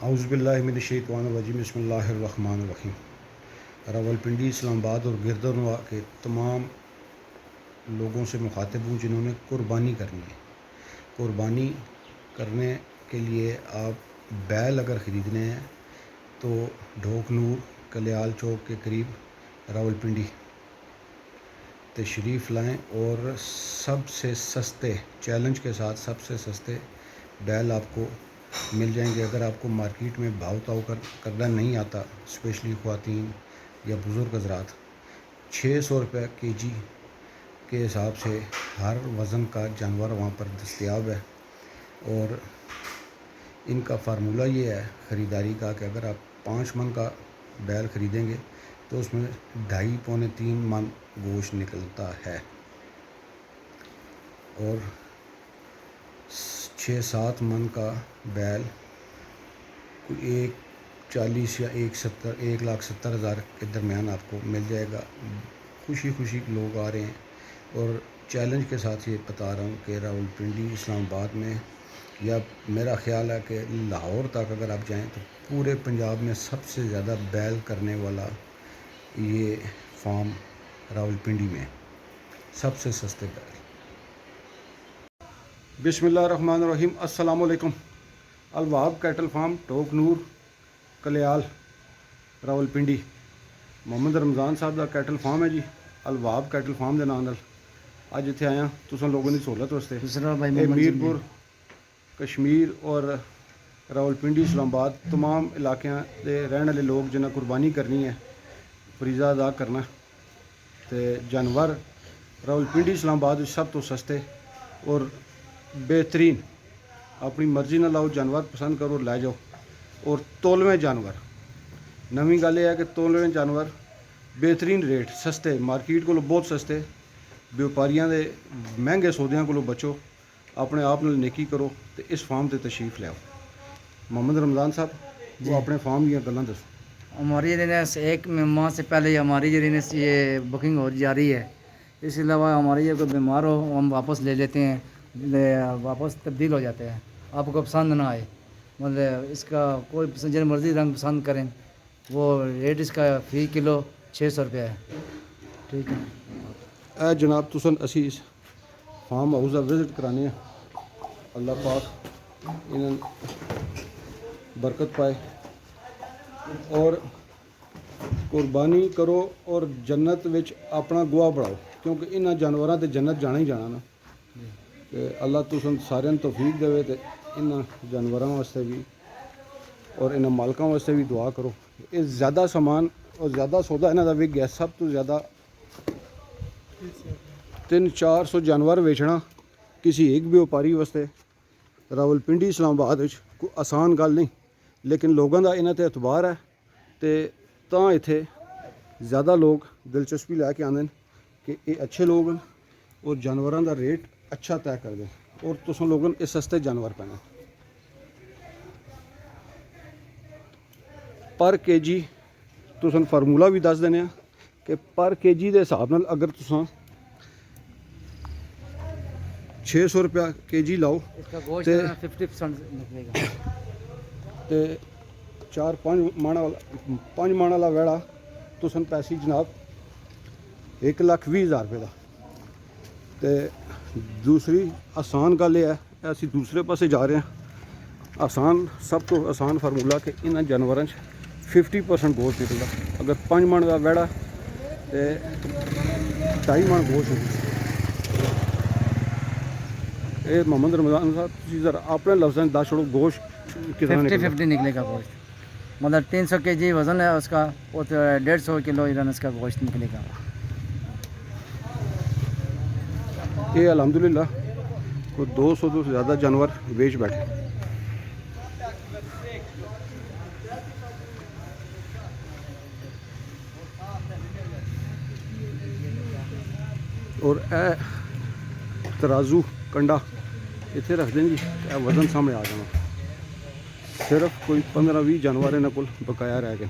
औज़ुबिल्लाहिमिनश्शैतानिर्रजीम बिस्मिल्लाहिर्रहमानिर्रहीम। रावलपिंडी, इस्लामाबाद और गिरदनवा के तमाम लोगों से मुखातिब हूँ जिन्होंने कुर्बानी करनी है। कुर्बानी करने के लिए आप बैल अगर ख़रीदने हैं तो ढोक नूर कल्याल चौक के करीब रावलपिंडी तशरीफ़ लाएँ और सबसे सस्ते चैलेंज के साथ सबसे सस्ते बैल आपको मिल जाएंगे। अगर आपको मार्केट में भाव ताव करना नहीं आता, स्पेशली ख़वातीन या बुज़ुर्ग हज़रात, 600 रुपये केजी के हिसाब से हर वज़न का जानवर वहाँ पर दस्तयाब है। और इनका फार्मूला ये है ख़रीदारी का कि अगर आप 5 मन का बैल ख़रीदेंगे तो उसमें 2.5 पौने 3 मन गोश्त निकलता है और 6-7 मन का बैल 140 या 1,70,000 के दरमियान आपको मिल जाएगा। खुशी खुशी लोग आ रहे हैं और चैलेंज के साथ ये बता रहा हूँ कि रावलपिंडी, इस्लामाबाद में या मेरा ख़्याल है कि लाहौर तक अगर आप जाएं तो पूरे पंजाब में सबसे ज़्यादा बैल करने वाला ये फार्म रावलपिंडी में सबसे सस्ते बैल। बिस्मिल्लाहिर्रहमानिर्रहीम। अस्सलामुअलैकुम। अलवाब कैटल फार्म, ढोक नूर कल्याल रावलपिंडी। मोहम्मद रमज़ान साहब का कैटल फार्म है जी, अलवाब कैटल फार्म के नाम नाल अज इत्थे आया तुसां लोगों की सहूलत वास्ते। मीरपुर कश्मीर और रावलपिंडी, इस्लामाबाद तमाम इलाकों के रहने वाले लोग जिन्हें कुर्बानी करनी है, फरीज़ा अदा करना, तो जानवर रावलपिंडी इस्लामाबाद सब तो सस्ते और बेहतरीन, अपनी मर्जी ना लाओ, जानवर पसंद करो लै जाओ। और तोलवें जानवर, नवी गल यह है कि तोलवें जानवर बेहतरीन रेट, सस्ते, मार्केट को बहुत सस्ते, व्यापारियों के महंगे सौदियों को बचो, अपने आप नाल नेकी करो तो इस फार्म से तशरीफ़ लियाओ। मोहम्मद रमज़ान साहब, वो अपने फार्म दी गल्लां दसो। हमारी एक माह से पहले हमारी ये बुकिंग हो जा रही है। इसके अलावा हमारी ये कोई बीमार हो हम वापस ले लेते हैं, वापस तब्दील हो जाते हैं। आपको पसंद ना आए, मतलब इसका कोई जिन मर्ज़ी रंग पसंद करें, वो रेट इसका फ़ी किलो 600 रुपया है। ठीक है जनाब, तुसन असी इस फार्म हाउस का विजिट कराने, अल्लाह पाक इन्हें बरकत पाए और कुर्बानी करो और जन्नत विच अपना गुआ बढ़ाओ, क्योंकि इन्होंने जानवरों से जन्नत जाना ही जाना ना। तो अल्लाह तुसन सारे तौफीक देवे तो इन्होंने जानवरों वास्ते भी और इन्होंने मालकों वास्ते भी दुआ करो। ये ज़्यादा समान और ज़्यादा सौदा इन्हों का विक गया, सब तो ज़्यादा 300-400 जानवर बेचना किसी एक व्यापारी वास्ते रावलपिंडी इस्लामाबाद कोई आसान गल नहीं, लेकिन लोगों का इन्हों पर एतबार है तो इत्थे ज़्यादा लोग दिलचस्पी लैके आते हैं कि ये अच्छे लोग हैं और जानवरों का रेट अच्छा तय कर दें और तुम लोगों ने सस्ते जानवर पैने। पर के जी तुसन फार्मूला भी दस देने कि पर के जी के हिसाब नाल अगर तुम 600 रुपया के जी लाओ तो 50% निकलेगा। तो 5 मन वाला वेड़ा तुसन पैसी जनाब 1,20,000 रुपये का। तो दूसरी आसान गल यह है, असी दूसरे पासे जा रहे हैं। आसान, सब तो आसान फार्मूला कि इन्होंने जानवरों 50% गोश्त निकलता। अगर 5 मन का वेड़ा तो 2.5 मन गोश्त। ये मोहम्मद रमज़ान साहब, जरा अपने लफ्ज़ दस छोड़ो, गोश्त कितना 50-50 निकलेगा गोश्त, मतलब 300 केजी वज़न है उसका और 150 किलो ईरान इसका गोश्त निकलेगा। ये अल्हम्दुलिल्लाह कोई 200 से ज़्यादा जानवर बेच बैठे। और ए तराजू कंडा इत्थे रख दें जी, वज़न सामने आ जाना। सिर्फ कोई 15-20 जानवर इन्होंने को बकाया रह गए।